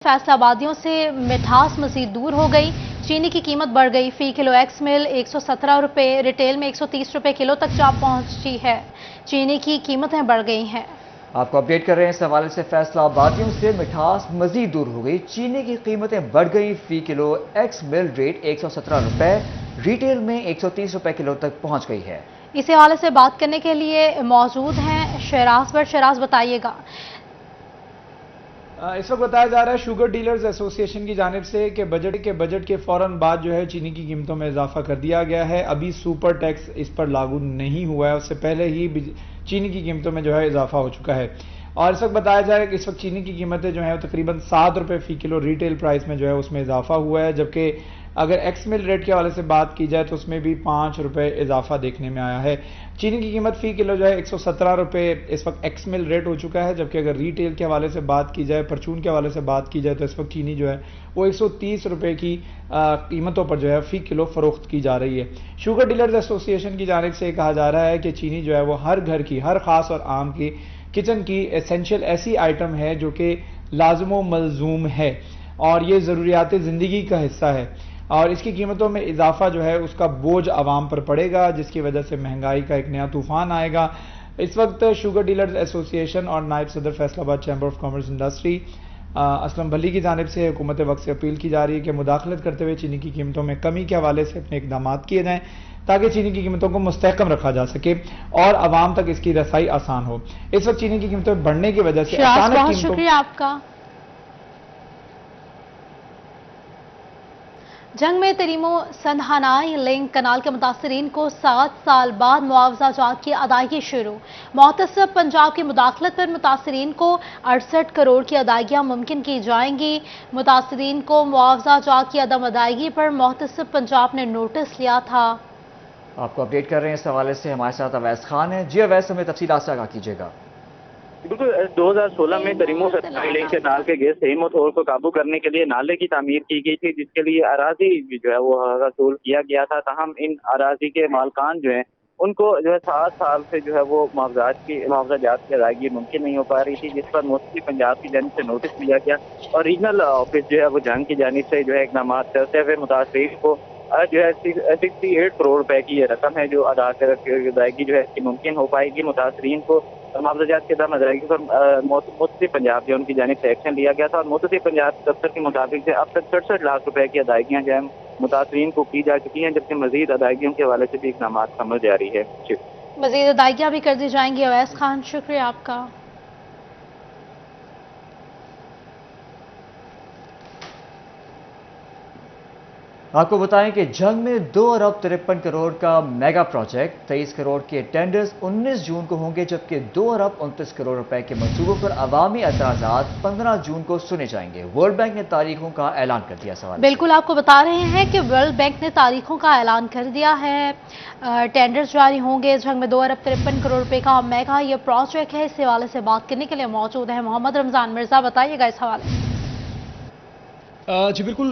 फैसलाबादियों से मिठास मजीद दूर हो गई। चीनी की कीमत बढ़ गई। फी किलो एक्स मिल 117 रुपये, रिटेल में 130 रुपये किलो तक जा पहुंची है। चीनी की कीमतें बढ़ गई हैं। आपको अपडेट कर रहे हैं इस हवाले से। फैसलाबादियों से मिठास मजीद दूर हो गई। चीनी की कीमतें बढ़ गई। फी किलो एक्स मिल रेट 117 रुपये, रिटेल में 130 रुपये किलो तक पहुंच गई है। इसी हवाले से बात करने के लिए मौजूद हैं शहराज पर। शहराज, बताइएगा। इस वक्त बताया जा रहा है शुगर डीलर्स एसोसिएशन की जानिब से कि बजट के फौरन बाद जो है चीनी की कीमतों में इजाफा कर दिया गया है। अभी सुपर टैक्स इस पर लागू नहीं हुआ है, उससे पहले ही चीनी की कीमतों में जो है इजाफा हो चुका है। और इस वक्त बताया जा रहा है कि इस वक्त चीनी की कीमतें जो है तकरीबन 7 रुपये फी किलो रिटेल प्राइस में जो है उसमें इजाफा हुआ है, जबकि अगर एक्स मिल रेट के हवाले से बात की जाए तो उसमें भी 5 रुपये इजाफा देखने में आया है। चीनी की कीमत फी किलो जो है 117 रुपये इस वक्त एक्स मिल रेट हो चुका है, जबकि अगर रिटेल के हवाले से बात की जाए, परचून के हवाले से बात की जाए तो इस वक्त चीनी जो है वो 130 रुपये की कीमतों पर जो है फी किलो फरोख्त की जा रही है। शुगर डीलर्स एसोसिएशन की जानिब से कहा जा रहा है कि चीनी जो है वो हर घर की, हर खास और आम की किचन की एसेंशियल ऐसी आइटम है जो कि लाजमो मलजूम है और ये ज़रूरियात ज़िंदगी का हिस्सा है, और इसकी कीमतों में इजाफा जो है उसका बोझ आवाम पर पड़ेगा, जिसकी वजह से महंगाई का एक नया तूफान आएगा। इस वक्त शुगर डीलर्स एसोसिएशन और नायब सदर Faisalabad chamber of commerce industry Aslam भली की जानिब से हुकूमत वक्त से अपील की जा रही है कि मुदाखलत करते हुए चीनी की कीमतों में कमी के हवाले से अपने इकदाम किए जाएँ ताकि चीनी की कीमतों को मुस्तहकम रखा जा सके और आवाम तक इसकी रसाई आसान हो। इस वक्त चीनी की कीमतों बढ़ने की वजह से बहुत शुक्रिया आपका। जंग में तरीमो संधानाई लिंक कनाल के मुतासरीन को 7 साल बाद मुआवजा जात की अदायगी शुरू। मोहतसब पंजाब की मुदाखलत पर मुतासरीन को 68 करोड़ की अदायगियां मुमकिन की जाएंगी। मुतासरीन को मुआवजा जात की अदम अदायगी पर मोहतसब पंजाब ने नोटिस लिया था। आपको अपडेट कर रहे हैं इस हवाले से। हमारे साथ अवैस खान है। जी अवैस, हमें तफसीलात से आगाह कीजिएगा। बिल्कुल, 2016 में तरीमो लिंक के नाल के गैस तहीम तौर को काबू करने के लिए नाले की तामीर की गई थी, जिसके लिए अराजी जो है वो वसूल किया गया था। ताहम इन अराजी के मालकान जो है उनको जो है 7 साल से जो है वो मुआवजात की अदायगी मुमकिन नहीं हो पा रही थी, जिस पर मुफ्ती पंजाब की जानिब से नोटिस दिया गया और रीजनल ऑफिस जो है वो जंग की जानिब से जो है इकदाम करते हुए मुतासरीन को जो है 68 करोड़ रुपए की ये रकम है जो अदायगी जो है मुमकिन हो पाएगी। मुतासरीन को मुआवजात के दाम अदायगी पर मुफ्ती पंजाब जो उनकी जानिब से एक्शन लिया गया था और मुफ्ती पंजाब दफ्तर के मुताबिक से अब तक 67 लाख रुपए की अदायगियां जो है मुतासरीन को की जा चुकी हैं, जबकि मजीद अदायगियों के हवाले से भी इकदाम अमल जारी है। मजीद अदायगियां भी कर दी जाएंगी। अवैस खान, शुक्रिया आपका। आपको बताएं कि जंग में 2 अरब 53 करोड़ का मेगा प्रोजेक्ट, 23 करोड़ के टेंडर्स 19 जून को होंगे, जबकि 2 अरब 29 करोड़ रुपए के मंसूबों पर अवामी एतराजात 15 जून को सुने जाएंगे। वर्ल्ड बैंक ने तारीखों का ऐलान कर दिया। सवाल बिल्कुल, आपको बता रहे हैं कि वर्ल्ड बैंक ने तारीखों का ऐलान कर दिया है। टेंडर्स जारी होंगे। जंग में 2 अरब 53 करोड़ रुपए का मेगा ये प्रोजेक्ट है। इस हवाले से बात करने के लिए मौजूद है मोहम्मद रमजान मिर्जा। बताइएगा इस हवाले से। जी बिल्कुल,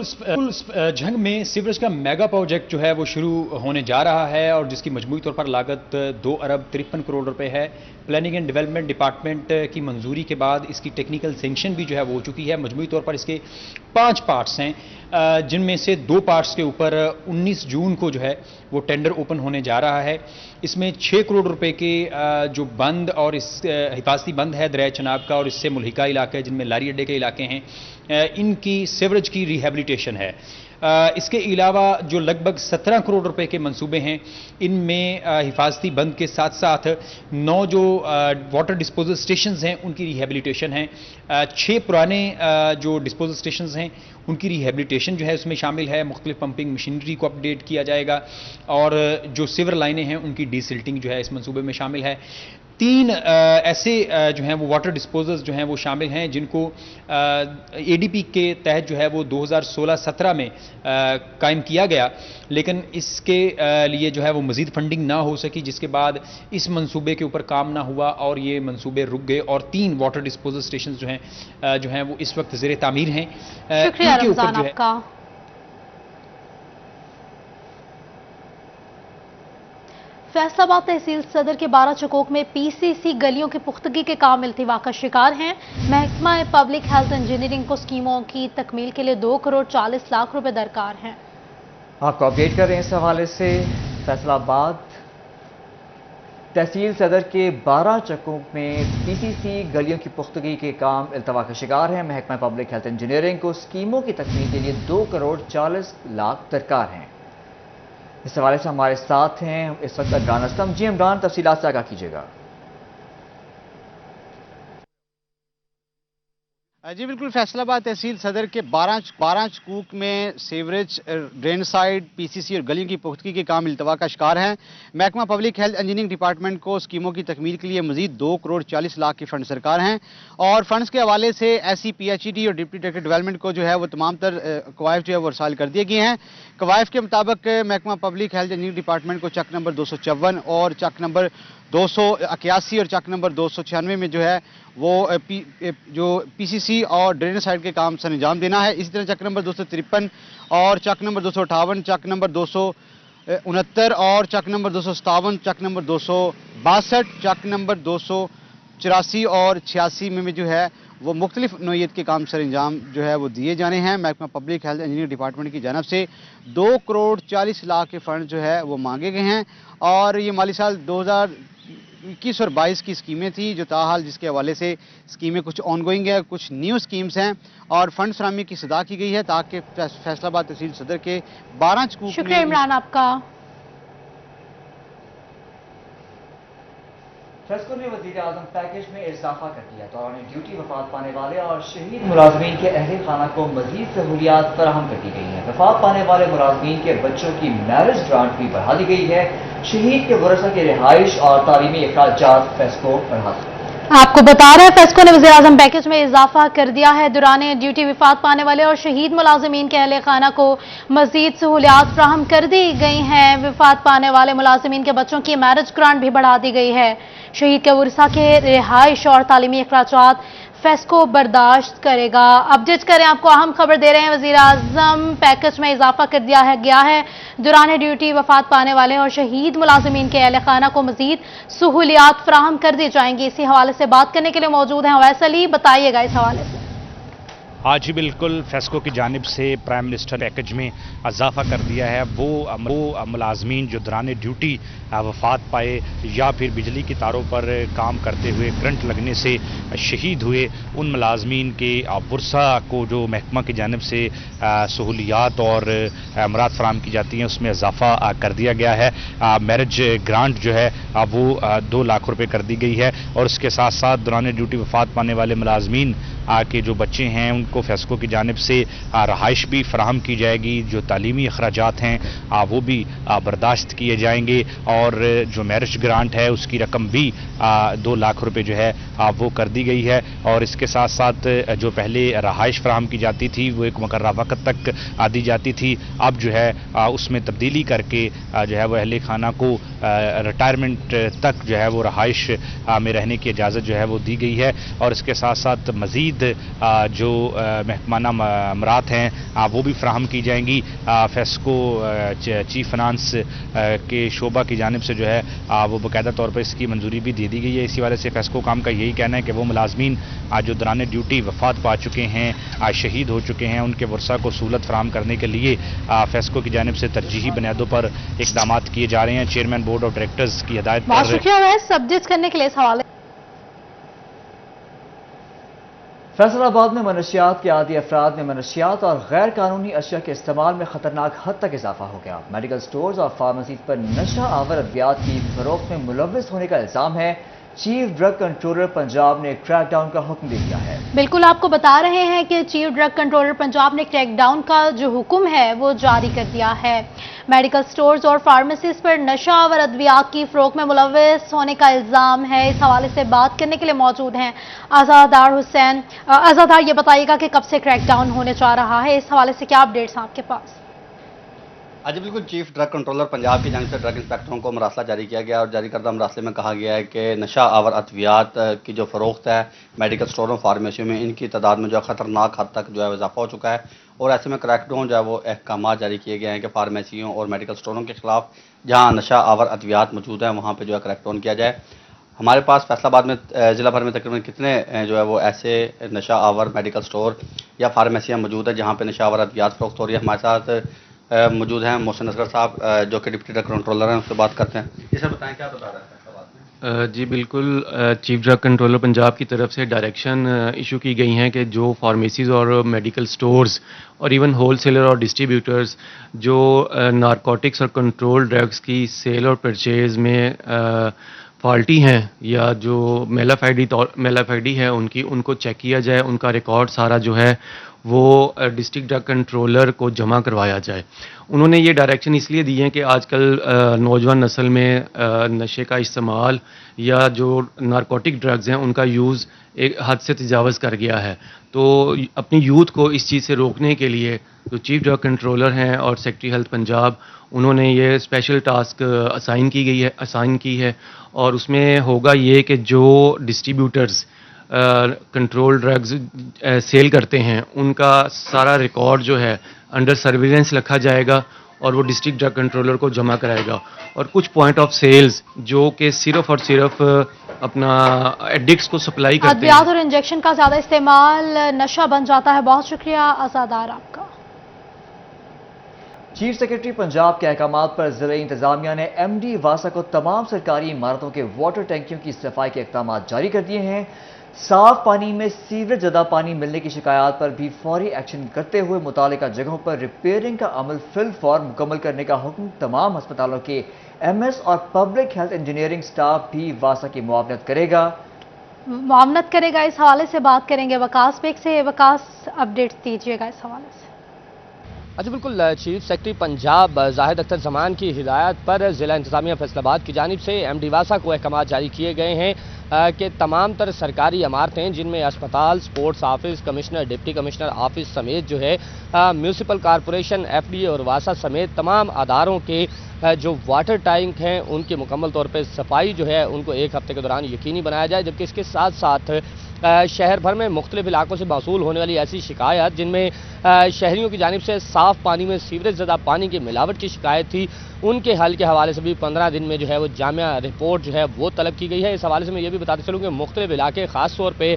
जंग में सीवरेज का मेगा प्रोजेक्ट जो है वो शुरू होने जा रहा है और जिसकी मजमूई तौर पर लागत 2 अरब 53 करोड़ रुपए है। प्लानिंग एंड डेवलपमेंट डिपार्टमेंट की मंजूरी के बाद इसकी टेक्निकल सेंक्शन भी जो है वो हो चुकी है। मजमूई तौर पर इसके 5 पार्ट्स हैं, जिनमें से 2 पार्ट्स के ऊपर 19 जून को जो है वो टेंडर ओपन होने जा रहा है। इसमें 6 करोड़ रुपए के जो बंद और इस हिफाजती बंद है दरिया चनाब का और इससे मुल्हिका इलाके जिनमें लारी अड्डे के इलाके हैं, इनकी सीवरेज की रिहेबिलिटेशन है। इसके अलावा जो लगभग 17 करोड़ रुपए के मंसूबे हैं, इनमें हिफाजती बंद के साथ साथ 9 जो वाटर डिस्पोजल स्टेशंस हैं उनकी रिहेबिलिटेशन है। 6 पुराने जो डिस्पोजल स्टेशंस हैं उनकी रिहेबिलिटेशन जो है उसमें शामिल है। मुख्तलिफ पंपिंग मशीनरी को अपडेट किया जाएगा और जो सीवर लाइनें हैं उनकी डीसिल्टिंग जो है इस मंसूबे में शामिल है। 3 ऐसे जो हैं वो वाटर डिस्पोजल्स जो हैं वो शामिल हैं जिनको एडीपी के तहत जो है वो 2016-17 में कायम किया गया, लेकिन इसके लिए जो है वो मजीद फंडिंग ना हो सकी, जिसके बाद इस मंसूबे के ऊपर काम ना हुआ और ये मंसूबे रुक गए और 3 वाटर डिस्पोजल स्टेशन जो हैं वो इस वक्त ज़ेरे तामीर हैं। इनके ऊपर जो है फैसलाबाद तहसील सदर के 12 चकोक में पीसीसी गलियों की पुख्तगी के काम इल्तिवा का शिकार हैं। महकमा पब्लिक हेल्थ इंजीनियरिंग को स्कीमों की तकमील के लिए 2 करोड़ 40 लाख रुपए दरकार हैं। आपको अपडेट कर रहे हैं इस हवाले से। फैसलाबाद तहसील सदर के 12 चकों में पीसीसी गलियों की पुख्तगी के काम इल्तवा का शिकार हैं। महकमा पब्लिक हेल्थ इंजीनियरिंग को स्कीमों की तकमील के लिए 2 करोड़ 40 लाख दरकार हैं। इस हवाले से हमारे साथ हैं इस वक्त इमरान असलम। जी इमरान, तफसीलात से आगाह कीजिएगा। जी बिल्कुल, फैसलाबाद तहसील सदर के 12 चकूक में सीवरेज, ड्रेन साइड, पीसीसी और गलियों की पुख्तगी के काम इल्तवा का शिकार हैं। महकमा पब्लिक हेल्थ इंजीनियरिंग डिपार्टमेंट को स्कीमों की तकमील के लिए मजीद 2 करोड़ 40 लाख के फंड सरकार हैं और फंड्स के हवाले से एससी, पीएचईडी और डिप्टी डायरेक्टर डेवलपमेंट को जो है वो तमाम तर कवायद जो है वो रसाल कर दिए गए हैं। कवायद के मुताबिक महकमा पब्लिक हेल्थ इंजीनियरिंग डिपार्टमेंट को चक नंबर 254 और चक नंबर 281 और चक नंबर 296 में जो है वो जो पीसीसी और ड्रेनेज साइड के काम सर अंजाम देना है। इसी तरह चक नंबर 253 और चक नंबर 258, चक नंबर 269 और चक नंबर 257, चक नंबर 262, चक नंबर 284 और 86 में जो है वो मुख्तलिफ नोयत के काम सर अंजाम जो है वो दिए जाने हैं। महकमा पब्लिक हेल्थ इंजीनियरिंग डिपार्टमेंट की जानब से 2 करोड़ 40 लाख के फंड जो है वो मांगे गए हैं और ये माली साल 2021 और 22 की स्कीमें थी जो ताहाल जिसके हवाले से स्कीमें कुछ ऑनगोइंग है, कुछ न्यू स्कीम्स हैं और फंड फराहमी की सदा की गई है ताकि फैसलाबाद तहसील सदर के 12 चकूक। शुक्रिया इमरान आपका। फेस्को ने वज़ीर आज़म पैकेज में इजाफा कर दिया। दौरान ड्यूटी वफात पाने वाले और शहीद मुलाजमीन के अहल खाना को मजीद सहूलियात फराहम कर दी गई हैं। वफात पाने वाले मुलाजमीन के बच्चों की मैरिज ग्रांट भी बढ़ा दी गई है। शहीद के वरसा की रिहाइश और तालीमी अखराजात फेस्को बढ़ा दी। आपको बता रहे हैं फेस्को ने वज़ीर आज़म पैकेज में इजाफा कर दिया है। दौरान ड्यूटी वफात पाने वाले और शहीद मुलाजमीन के अहले खाना को मजीद सहूलियात फ्राहम कर दी गई हैं। वफात पाने वाले मुलाजमीन के बच्चों की मैरिज ग्रांट भी बढ़ा दी गई है। शहीद के वरसा के रिहाइश और तालीमी अखराजात फेस्को बर्दाश्त करेगा। अपडेट करें, आपको अहम खबर दे रहे हैं। वज़ीर आज़म पैकेज में इजाफा कर दिया गया है। दौरान ड्यूटी वफात पाने वाले और शहीद मुलाजमीन के अहल खाना को मजीद सहूलियात फ्राहम कर दी जाएंगी। इसी हवाले से बात करने के लिए मौजूद हैं अवैस अली। बताइएगा इस हवाले से। आज ही बिल्कुल फेस्को की जानिब से प्राइम मिनिस्टर पैकेज में इजाफा कर दिया है। वो मुलाजमीन जो दौरान ड्यूटी वफात पाए या फिर बिजली की तारों पर काम करते हुए करंट लगने से शहीद हुए, उन मुलाजमीन के वर्सा को जो महकमा की जानिब से सहूलियात और अमरात फराम की जाती हैं उसमें इजाफा कर दिया गया है। मैरिज ग्रांट जो है वो 2 लाख रुपए कर दी गई है और इसके साथ साथ दौरान ड्यूटी वफात पाने वाले मुलाजमीन के जो बच्चे हैं उनको फेस्को की जानिब से रहाइश भी फराहम की जाएगी। जो तालीमी अखराजात हैं वो भी बर्दाश्त किए जाएंगे और जो मैरिज ग्रांट है उसकी रकम भी 2 लाख रुपए जो है वो कर दी गई है। और इसके साथ साथ जो पहले रहाइश फराहम की जाती थी वो एक मुकर्रर वक़्त तक दी जाती थी, अब जो है उसमें तब्दीली करके जो है वो अहले खाना को रिटायरमेंट तक जो है वो रहाइश में रहने की इजाज़त जो है वो दी गई है। और इसके साथ साथ मज़ीद जो महकमाना अमरात हैं वो भी फ्राहम की जाएंगी। फेस्को चीफ फाइनेंस के शोबा की जानिब से जो है वो बाकायदा तौर पर इसकी मंजूरी भी दे दी गई है। इसी वजह से फेस्को काम का यही कहना है कि वो मुलाजमीन जो दौरान ड्यूटी वफात पा चुके हैं, शहीद हो चुके हैं, उनके वर्सा को सहूलत फराहम करने के लिए फेस्को की जानिब से तरजीही बुनियादों पर इकदाम किए जा रहे हैं। चेयरमैन बोर्ड ऑफ डायरेक्टर्स की हिदायत पर। बहुत शुक्रिया अपडेट करने के लिए इस हवाले। फैसलाबाद में मनशियात के आदी अफराद में मनशियात और गैर कानूनी अशिया के इस्तेमाल में खतरनाक हद तक इजाफा हो गया। मेडिकल स्टोर्स और फार्मेसीज पर नशा आवर अद्वियात की फरोख्त में मुलव्विस होने का इल्जाम है। चीफ ड्रग कंट्रोलर पंजाब ने क्रैकडाउन का हुक्म दे दिया है। बिल्कुल, आपको बता रहे हैं कि चीफ ड्रग कंट्रोलर पंजाब ने क्रैकडाउन का जो हुक्म है वो जारी कर दिया है। मेडिकल स्टोर्स और फार्मेसीज पर नशा आवर अद्वियात की फरोख्त में मुलव्विस होने का इल्जाम है। इस हवाले से बात करने के लिए मौजूद हैं आज़ादार हुसैन। आज़ादार, ये बताइएगा कि कब से क्रैकडाउन होने जा रहा है, इस हवाले से क्या अपडेट्स हैं आपके पास? आज बिल्कुल चीफ ड्रग कंट्रोलर पंजाब की जानिब से ड्रग इंस्पेक्टरों को मरासला जारी किया गया और जारी करदा मरासले में कहा गया है कि नशा आवर अद्वियात की जो फ़रोख्त है मेडिकल स्टोरों फार्मेसियों में, इनकी तादाद में जो ख़तरनाक हद तक जो है इजाफा हो चुका है और ऐसे में क्रैकडाउन जो है वो अहकाम जारी किए गए हैं कि फार्मेसियों और मेडिकल स्टोरों के खिलाफ जहाँ नशा आवर अद्वियात मौजूद है वहाँ पर जो है क्रैकडाउन किया जाए। हमारे पास फैसलाबाद में ज़िला भर में तकरीबन कितने जो है वो ऐसे नशा आवर मेडिकल स्टोर या फार्मेसियाँ मौजूद है जहाँ पे नशा आवर अद्वियात फ़रोख्त हो रही है। हमारे साथ मौजूद हैं मोहसिन असगर साहब जो कि डिप्टी ड्रग कंट्रोलर हैं, उससे बात करते हैं। जी सर बताएं क्या बता रहे हैं फैसलाबाद में? जी बिल्कुल, चीफ ड्रग कंट्रोलर पंजाब की तरफ से डायरेक्शन इशू की गई हैं कि जो फार्मेसीज़ और मेडिकल स्टोर्स और इवन होलसेलर और डिस्ट्रीब्यूटर्स जो नारकोटिक्स और कंट्रोल ड्रग्स की सेल और परचेज़ में फॉल्टी हैं या जो मेलाफाइडी है उनको चेक किया जाए, उनका रिकॉर्ड सारा जो है वो डिस्ट्रिक्ट ड्रग कंट्रोलर को जमा करवाया जाए। उन्होंने ये डायरेक्शन इसलिए दी है कि आजकल नौजवान नस्ल में नशे का इस्तेमाल या जो नारकोटिक ड्रग्स हैं उनका यूज़ एक हद से तजावज़ कर गया है। तो अपनी यूथ को इस चीज़ से रोकने के लिए जो चीफ ड्रग कंट्रोलर हैं और सेक्रेटरी हेल्थ पंजाब, उन्होंने ये स्पेशल टास्क असाइन की है और उसमें होगा ये कि जो डिस्ट्रीब्यूटर्स कंट्रोल ड्रग्स सेल करते हैं उनका सारा रिकॉर्ड जो है अंडर सर्विलेंस रखा जाएगा और वो डिस्ट्रिक्ट ड्रग कंट्रोलर को जमा कराएगा। और कुछ पॉइंट ऑफ सेल्स जो कि सिर्फ और सिर्फ अपना एडिक्ट्स को सप्लाई करते हैं। अद्वियात और इंजेक्शन का ज़्यादा इस्तेमाल नशा बन जाता है। बहुत शुक्रिया आज़ादार आपका। चीफ सेक्रेटरी पंजाब के अहकाम पर जिला इंतजामिया ने MD वासा को तमाम सरकारी इमारतों के वाटर टैंकियों की सफाई के इक़दाम जारी कर दिए हैं। साफ पानी में सीवरेज ज़्यादा पानी मिलने की शिकायत पर भी फौरी एक्शन करते हुए मुतालिका जगहों पर रिपेयरिंग का अमल फिल फॉर मुकम्मल करने का हुक्म तमाम अस्पतालों के MS और पब्लिक हेल्थ इंजीनियरिंग स्टाफ भी वासा की मुआवनत करेगा। इस हवाले से बात करेंगे वकास बेग से। वकास, अपडेट दीजिएगा इस हवाले से। अच्छा बिल्कुल, चीफ सेक्रेटरी पंजाब जाहिद अख्तर जमान की हिदायत पर ज़िला इंतजामिया फैसलाबाद की जानिब से MD वासा को अहकाम जारी किए गए हैं कि तमाम तर सरकारी इमारतें जिनमें अस्पताल, sports office, commissioner, deputy commissioner office समेत जो है म्यूनसिपल कॉरपोरेशन, FDA और वासा समेत तमाम अदारों के जो वाटर टैंक हैं उनकी मुकम्मल तौर पर सफाई जो है उनको एक हफ्ते के दौरान यकीनी बनाया जाए। जबकि इसके साथ साथ शहर भर में मुख्तलिफ इलाकों से मौसूल होने वाली ऐसी शिकायत जिनमें शहरियों की जानिब से साफ़ पानी में सीवरेज ज़्यादा पानी की मिलावट की शिकायत थी, उनके हल के हवाले से भी 15 दिन में जो है वो जामिया रिपोर्ट जो है वो तलब की गई है। इस हवाले से मैं ये भी बताते चलूँ कि मुख्तलिफ इलाके ख़ास तौर पर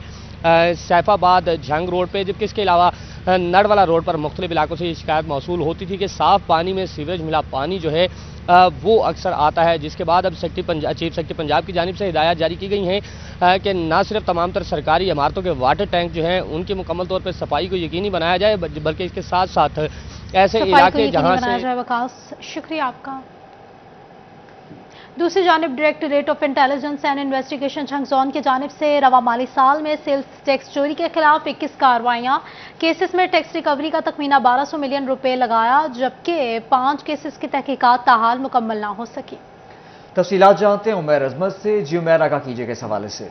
सैफाबाद, झंग रोड पे, जबकि इसके अलावा नड़वाला रोड पर मुख्तलिफ इलाकों से ये शिकायत मौसूल होती थी कि साफ़ पानी में सीवरेज मिला पानी जो है वो अक्सर आता है। जिसके बाद अब चीफ सेक्रेटरी पंजाब की जानिब से हिदायत जारी की गई हैं कि न सिर्फ तमाम तर सरकारी इमारतों के वाटर टैंक जो हैं उनकी मुकम्मल तौर पर सफाई को यकीनी बनाया जाए, बल्कि इसके साथ साथ ऐसे इलाके जहाँ से। वकास, शुक्रिया आपका। दूसरी जानिब directorate of intelligence and investigation Jhang zone की जानिब से रवा माली साल में सेल्स टैक्स चोरी के खिलाफ 21 कार्रवाइयां। केसेस में टैक्स रिकवरी का तखमीना 1200 मिलियन रुपए लगाया, जबकि 5 केसेस की तहकीकात ताहाल मुकम्मल ना हो सकी। तफसीलात जानते हैं उमैर अजमत से। जी उमैर, आगाह कीजिएगा इस हवाले से।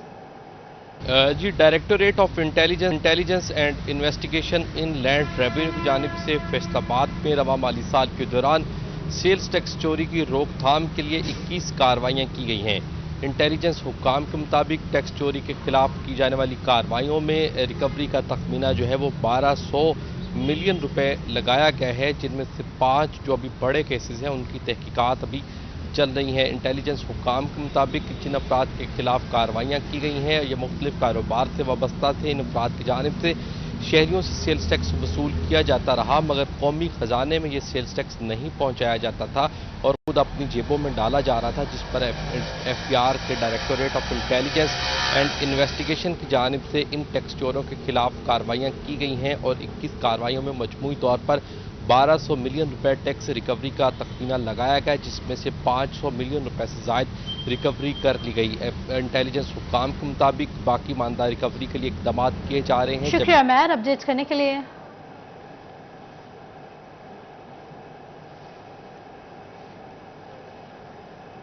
जी, directorate of intelligence and investigation in land revenue की जानिब से फैसलाबाद में रवा माली साल के दौरान सेल्स टैक्स चोरी की रोकथाम के लिए 21 कार्रवाइयाँ की गई हैं। इंटेलिजेंस हुक्काम के मुताबिक टैक्स चोरी के खिलाफ की जाने वाली कार्रवाइयों में रिकवरी का तखमीना जो है वो 1200 मिलियन रुपए लगाया गया है, जिनमें से 5 जो अभी बड़े केसेस हैं उनकी तहकीकात अभी चल रही हैं। इंटेलिजेंस हुक्काम के मुताबिक जिन अफराद के खिलाफ कार्रवाइयाँ की गई हैं ये मुख्तलिफ कारोबार से वाबस्ता थे। इन अफराद की जानिब से शहरियों से सेल्स टैक्स वसूल किया जाता रहा, मगर कौमी ख़जाने में ये सेल्स टैक्स नहीं पहुंचाया जाता था और खुद अपनी जेबों में डाला जा रहा था, जिस पर FPR के directorate of intelligence and investigation की जानिब से इन टैक्स चोरों के खिलाफ कार्रवाइयाँ की गई हैं और 21 कार्रवाइयों में मजमूई तौर पर 1200 मिलियन रुपए टैक्स रिकवरी का तखमीना लगाया गया, जिसमें से 500 मिलियन रुपए से ज़ायद रिकवरी कर ली गई। इंटेलिजेंस हुक्काम के मुताबिक बाकी मानदा रिकवरी के लिए इक़दाम किए जा रहे हैं। शुक्रिया मैर, अपडेट करने के लिए।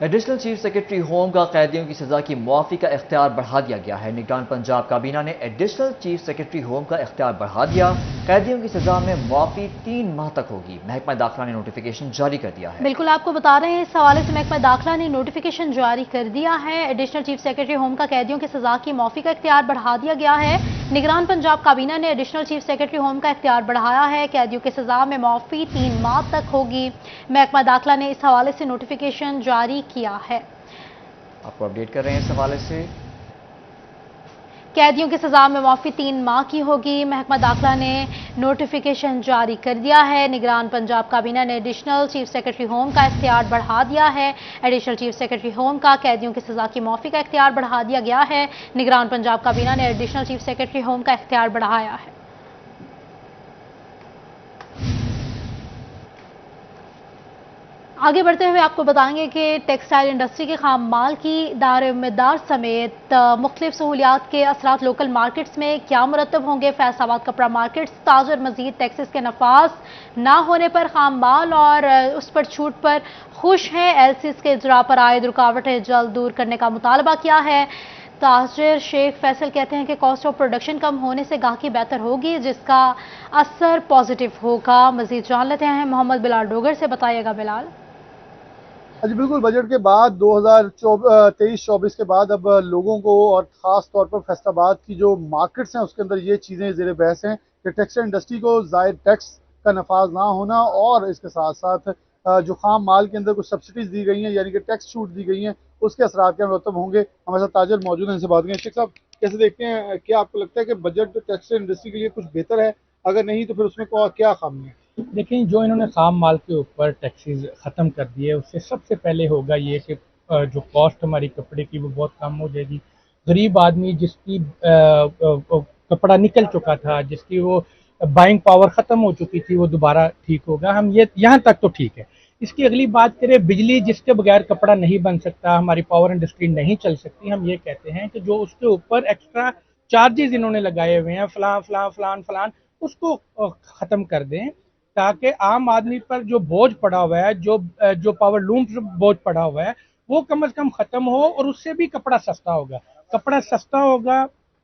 एडिशनल चीफ सेक्रेटरी होम का कैदियों की सजा की मुआफी का इख्तियार बढ़ा दिया गया है। निगरान पंजाब काबीना ने एडिशनल चीफ सेक्रेटरी होम का इख्तियार बढ़ा दिया। कैदियों की सजा में मुआफी 3 माह तक होगी। महकमा दाखिला ने नोटिफिकेशन जारी कर दिया है। बिल्कुल आपको बता रहे हैं, इस हवाले से महकमा दाखिला ने नोटिफिकेशन जारी कर दिया है। एडिशनल चीफ सेक्रेटरी होम का कैदियों की सजा की मुआफी का इख्तियार बढ़ा दिया गया है। निगरान पंजाब काबीना ने एडिशनल चीफ सेक्रेटरी होम का इख्तियार बढ़ाया है। कैदियों की सजा में मुआफी 3 माह तक होगी। महकमा दाखिला ने इस हवाले से नोटिफिकेशन जारी किया है। आपको अपडेट कर रहे हैं इस हवाले से। कैदियों की सजा में मुआफी 3 माह की होगी। महकमा दाखिला ने नोटिफिकेशन जारी कर दिया है। निगरान पंजाब काबीना ने एडिशनल चीफ सेक्रेटरी होम का इख्तियार बढ़ा दिया है। एडिशनल चीफ सेक्रेटरी होम का कैदियों की सजा की मुआफी का इख्तियार बढ़ा दिया गया है। निगरान पंजाब काबीना ने एडिशनल चीफ सेक्रेटरी होम का इख्तियार बढ़ाया है। आगे बढ़ते हुए आपको बताएंगे कि टेक्सटाइल इंडस्ट्री के खाम माल की दारोमदार समेत मुख्तलिफ सहूलियात के असरात लोकल मार्केट्स में क्या मुरतब होंगे। फैसलाबाद कपड़ा मार्केट्स ताजर मजीद टैक्सेस के नफाज ना होने पर खाम माल और उस पर छूट पर खुश हैं। एलसीज के इजरा पर आयद रुकावटें जल्द दूर करने का मुतालबा किया है। ताजिर शेख फैसल कहते हैं कि कॉस्ट ऑफ प्रोडक्शन कम होने से गाहकी बेहतर होगी, जिसका असर पॉजिटिव होगा। मजीद जान लेते हैं मोहम्मद बिलाल डोगर से। बताइएगा बिलाल। जी बिल्कुल, बजट के बाद 2023-24 के बाद अब लोगों को और ख़ास तौर पर फैसलाबाद की जो मार्केट्स हैं उसके अंदर ये चीज़ें ज़ेर बहस हैं कि टेक्सटाइल इंडस्ट्री को ज़ायद टैक्स का नफाज ना होना और इसके साथ साथ जो खाम माल के अंदर कुछ सब्सिडीज़ दी गई हैं यानी कि टैक्स छूट दी गई हैं उसके असरात क्या मुरतब होंगे। हमारे साथ ताजर मौजूद हैं, इनसे बात करें। शेख साहब, कैसे देखते हैं, क्या आपको लगता है कि बजट टेक्सटाइल इंडस्ट्री के लिए कुछ बेहतर है? अगर नहीं तो फिर उसमें क्या खामी है? देखिए, जो इन्होंने खाम माल के ऊपर टैक्सेस ख़त्म कर दिए उससे सबसे पहले होगा ये कि जो कॉस्ट हमारी कपड़े की वो बहुत कम हो जाएगी। गरीब आदमी जिसकी कपड़ा निकल चुका था, जिसकी वो बाइंग पावर ख़त्म हो चुकी थी, वो दोबारा ठीक होगा। हम ये यहाँ तक तो ठीक है। इसकी अगली बात करें, बिजली जिसके बगैर कपड़ा नहीं बन सकता, हमारी पावर इंडस्ट्री नहीं चल सकती। हम ये कहते हैं कि जो उसके ऊपर एक्स्ट्रा चार्जेस इन्होंने लगाए हुए हैं फलान उसको ख़त्म कर दें, ताकि आम आदमी पर जो बोझ पड़ा हुआ है, जो पावर लूम पर बोझ पड़ा हुआ है, वो कम से कम खत्म हो और उससे भी कपड़ा सस्ता होगा। कपड़ा सस्ता होगा,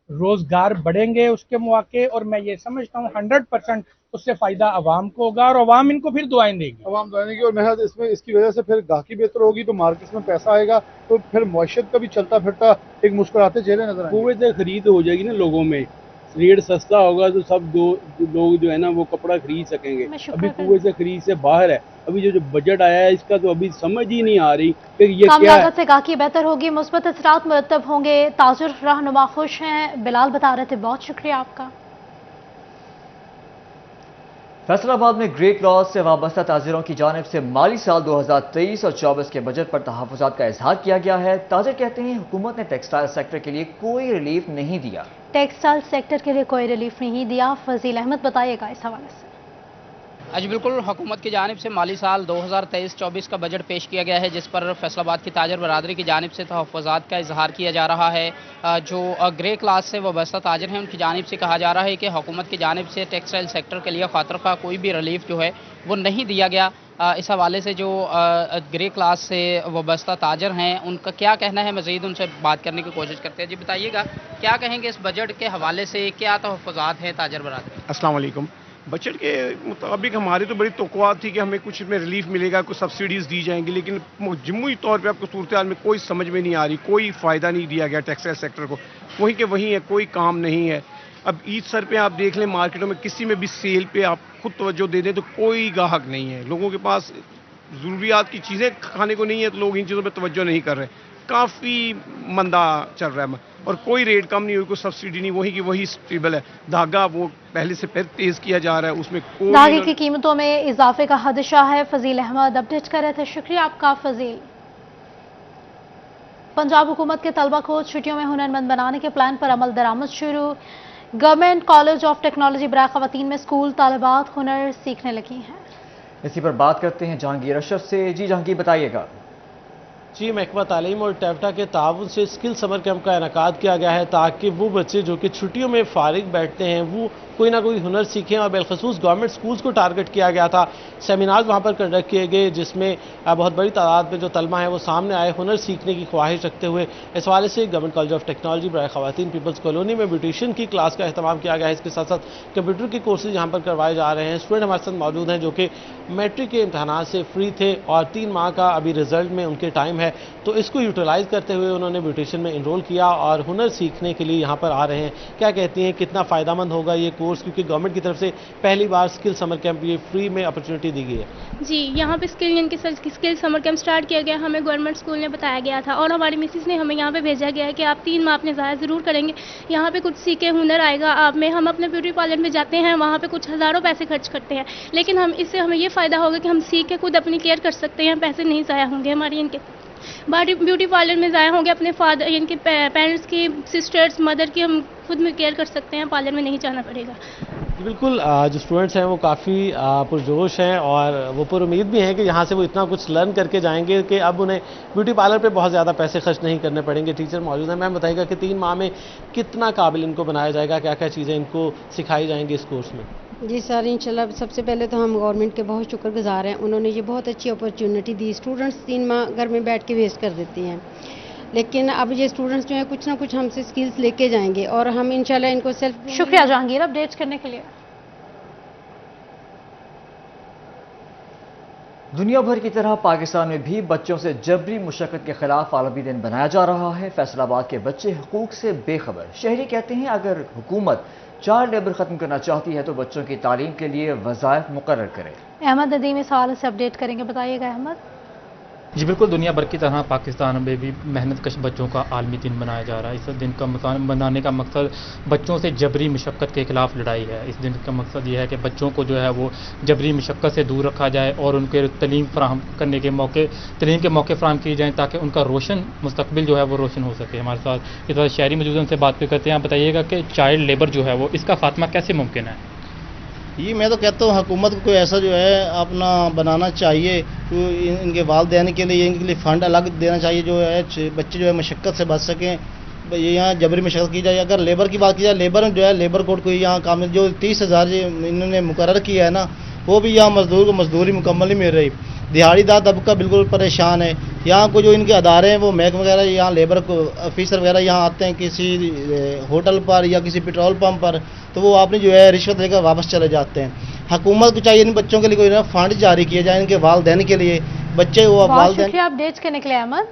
रोजगार बढ़ेंगे उसके मौके, और मैं ये समझता हूँ 100% उससे फायदा आवाम को होगा और आवाम इनको फिर दुआएं देगी। आवाम दुआएं देगी और मेहनत इसमें इसकी वजह से फिर गाहकी बेहतर होगी तो मार्केट में पैसा आएगा तो फिर मौशियत का भी चलता फिरता एक मुस्कुराते चेहरे नजर आएंगे। कुव्वत खरीद हो जाएगी ना लोगों में, रेट सस्ता होगा तो सब लोग जो है ना वो कपड़ा खरीद सकेंगे। अभी कुएं से खरीद से बाहर है। अभी जो बजट आया है इसका तो अभी समझ ही नहीं आ रही कि ये कम क्या लागत से गाहकी बेहतर होगी, मुस्बत असरात मुरतब होंगे। ताजुर रहनुमा खुश हैं, बिलाल बता रहे थे। बहुत शुक्रिया आपका। फैसलाबाद में ग्रे क्रॉस से वाबस्ता ताजिरों की जानिब से माली साल 2023 और 24 के बजट पर तहफ़्फ़ुज़ात का इजहार किया गया है। ताजिर कहते हैं हुकूमत ने टेक्सटाइल सेक्टर के लिए कोई रिलीफ नहीं दिया। टेक्सटाइल सेक्टर के लिए कोई रिलीफ नहीं दिया। फजील अहमद बताइएगा इस हवाले से। आज बिल्कुल हुकूमत की जानिब से माली साल 2023-24 का बजट पेश किया गया है, जिस पर फैसलाबाद की ताजर बरादरी की जानिब से तहफ़्फ़ुज़ात का इजहार किया जा रहा है। जो ग्रे क्लास से वाबस्ता ताजर हैं उनकी जानिब से कहा जा रहा है कि हुकूमत की जानिब से टेक्सटाइल सेक्टर के लिए खातर का कोई भी रिलीफ जो है वो नहीं दिया गया। इस हवाले से जो ग्रे क्लास से वाबस्ता ताजर हैं उनका क्या कहना है, मज़ीद उनसे बात करने की कोशिश करते हैं। जी बताइएगा, क्या कहेंगे इस बजट के हवाले से, क्या तहफ़्फ़ुज़ात हैं ताजर बरादरी? अस्सलाम वालेकुम। बजट के मुताबिक हमारी तो बड़ी तवक्कुआत थी कि हमें कुछ इसमें रिलीफ मिलेगा, कुछ सब्सिडीज़ दी जाएंगी, लेकिन जम्मूई तौर पे आपको सूरत हाल में कोई समझ में नहीं आ रही, कोई फ़ायदा नहीं दिया गया टेक्सटाइल सेक्टर को। वहीं के वहीं है, कोई काम नहीं है। अब ईद सर पे आप देख लें, मार्केटों में किसी में भी सेल पे आप खुद तवज्जो दे दें तो कोई ग्राहक नहीं है। लोगों के पास ज़रूरियात की चीज़ें खाने को नहीं है तो लोग इन चीज़ों पर तवज्जो नहीं कर रहे। काफ़ी मंदा चल रहा है और कोई रेट कम नहीं हुई, कोई सब्सिडी नहीं, वही की वही स्टेबल है। धागा वो पहले से फिर तेज़ किया जा रहा है, उसमें धागे की कीमतों में इजाफे का खदशा है। फजील अहमद अपडेट कर रहे थे, शुक्रिया आपका फजील। पंजाब हुकूमत के तलबा को छुट्टियों में हुनरमंद बनाने के प्लान पर अमल दरामद शुरू। गवर्नमेंट कॉलेज ऑफ टेक्नोलॉजी बराए ख़वातीन में स्कूल तालिबात हुनर सीखने लगी हैं। इसी पर बात करते हैं जहांगीर अशरफ से। जी जहांगीर बताइएगा। जी महकमा तालीम और टैप्टा के ताउन से स्किल समर कैंप का इनेकाद किया गया है ताकि वो बच्चे जो कि छुट्टियों में फारिग बैठते हैं वो कोई ना कोई हुनर सीखें। और बिलखसूस गवर्नमेंट स्कूल्स को टारगेट किया गया था। सेमिनार्स वहाँ पर कंडक्ट किए गए जिसमें बहुत बड़ी तादाद में जो तलबा है वो सामने आए हुनर सीखने की ख्वाहिश रखते हुए। इस हवाले से गवर्नमेंट कॉलेज ऑफ टेक्नोलॉजी बराए ख़वातीन पीपल्स कॉलोनी में ब्यूटिशियन की क्लास का अहतमाम किया गया है। इसके साथ साथ कंप्यूटर के कोर्सेज यहाँ पर करवाए जा रहे हैं। स्टूडेंट हमारे साथ मौजूद हैं जो कि मैट्रिक के इम्तहान से फ्री थे और 3 माह का अभी रिजल्ट में उनके टाइम है, तो इसको यूटिलाइज करते हुए उन्होंने ब्यूटिशियन में इनरोल किया और हुनर सीखने के लिए यहाँ पर आ रहे हैं। क्या कहती हैं, कितना फ़ायदेमंद होगा ये कोर्स, क्योंकि गवर्नमेंट की तरफ से पहली बार स्किल समर कैंप ये फ्री में अपॉर्चुनिटी दी गई है। जी, यहाँ पे स्किल समर कैंप स्टार्ट किया गया, हमें गवर्नमेंट स्कूल ने बताया गया था और हमारी मिसेस ने हमें यहाँ पे भेजा गया है कि आप 3 माह अपने ज़ाया ज़रूर करेंगे, यहाँ पे कुछ सीखे हुनर आएगा आप में। हम अपने ब्यूटी पार्लर में जाते हैं, वहाँ पे कुछ हज़ारों पैसे खर्च करते हैं, लेकिन हम इससे हमें ये फ़ायदा होगा कि हम सीख के खुद अपनी केयर कर सकते हैं, पैसे नहीं ज़ाया होंगे हमारी इनके ब्यूटी पार्लर में ज़ाया होंगे, अपने फादर इनके पेरेंट्स की, सिस्टर्स, मदर की हम खुद में केयर कर सकते हैं, पार्लर में नहीं जाना पड़ेगा। बिल्कुल, जो स्टूडेंट्स हैं वो काफ़ी पुरजोश हैं और वो पुर उम्मीद भी हैं कि यहाँ से वो इतना कुछ लर्न करके जाएंगे कि अब उन्हें ब्यूटी पार्लर पे बहुत ज़्यादा पैसे खर्च नहीं करने पड़ेंगे। टीचर मौजूद हैं, मैम बताइएगा कि 3 माह में कितना काबिल इनको बनाया जाएगा, क्या क्या चीज़ें इनको सिखाई जाएंगी इस कोर्स में? जी सर, इंशाल्लाह सबसे पहले तो हम गवर्नमेंट के बहुत शुक्रगुजार हैं, उन्होंने ये बहुत अच्छी अपॉर्चुनिटी दी। स्टूडेंट्स 3 माह घर में बैठ के वेस्ट कर देती हैं, लेकिन अब ये स्टूडेंट्स जो है कुछ ना कुछ हमसे स्किल्स लेके जाएंगे और हम इंशाल्लाह इनको सेल्फ। शुक्रिया जहांगीर अपडेट करने के लिए। दुनिया भर की तरह पाकिस्तान में भी बच्चों से जबरी मुशक्कत के खिलाफ आलमी दिन बनाया जा रहा है। फैसलाबाद के बच्चे हुकूक से बेखबर। शहरी कहते हैं अगर हुकूमत चाइल्ड लेबर खत्म करना चाहती है तो बच्चों की तालीम के लिए वज़ाइफ मुकर्रर करे। अहमद नदीम इस हवाले से अपडेट करेंगे, बताइएगा अहमद। जी बिल्कुल, दुनिया भर की तरह पाकिस्तान में भी मेहनत कश बच्चों का आलमी दिन मनाया जा रहा है। इस दिन का मनाने का मकसद बच्चों से जबरी मुशक्कत के खिलाफ लड़ाई है। इस दिन का मकसद यह है कि बच्चों को जो है वो जबरी मुशक्कत से दूर रखा जाए और उनके तलीम के मौके फराहम किए जाएँ ताकि उनका रोशन मुस्तकबिल जो है वो रोशन हो सके। हमारे साथ इस बार शहरी मौजूद उनसे बात करते हैं। आप बताइएगा कि चाइल्ड लेबर जो है वो इसका खात्मा कैसे मुमकिन है? ये मैं तो कहता हूँ हुकूमत को कोई ऐसा जो है अपना बनाना चाहिए, तो इनके वालिदैन के लिए इनके लिए फ़ंड अलग देना चाहिए जो है बच्चे जो है मशक्क़त से बच सकें। ये यहाँ जबरी मशक्क़त की जाए। अगर लेबर की बात की जाए, लेबर जो है लेबर कोड को यहाँ काम जो 30,000 इन्होंने मुकर्रर किया है ना, वो भी यहाँ मजदूर को मजदूरी मुकम्मल नहीं मिल रही। दिहाड़ीदार तबका बिल्कुल परेशान है। यहाँ को जो इनके अदारे हैं वो महकमे वगैरह यहाँ लेबर को ऑफिसर वगैरह यहाँ आते हैं किसी होटल पर या किसी पेट्रोल पंप पर, तो वो आपने जो है रिश्वत लेकर वापस चले जाते हैं। हुकूमत को चाहिए इन बच्चों के लिए कोई ना फंड जारी किया जाए इनके वालिदैन के लिए। बच्चे वो वालिदैन। शुक्रिया अपडेट करने के लिए अहमद।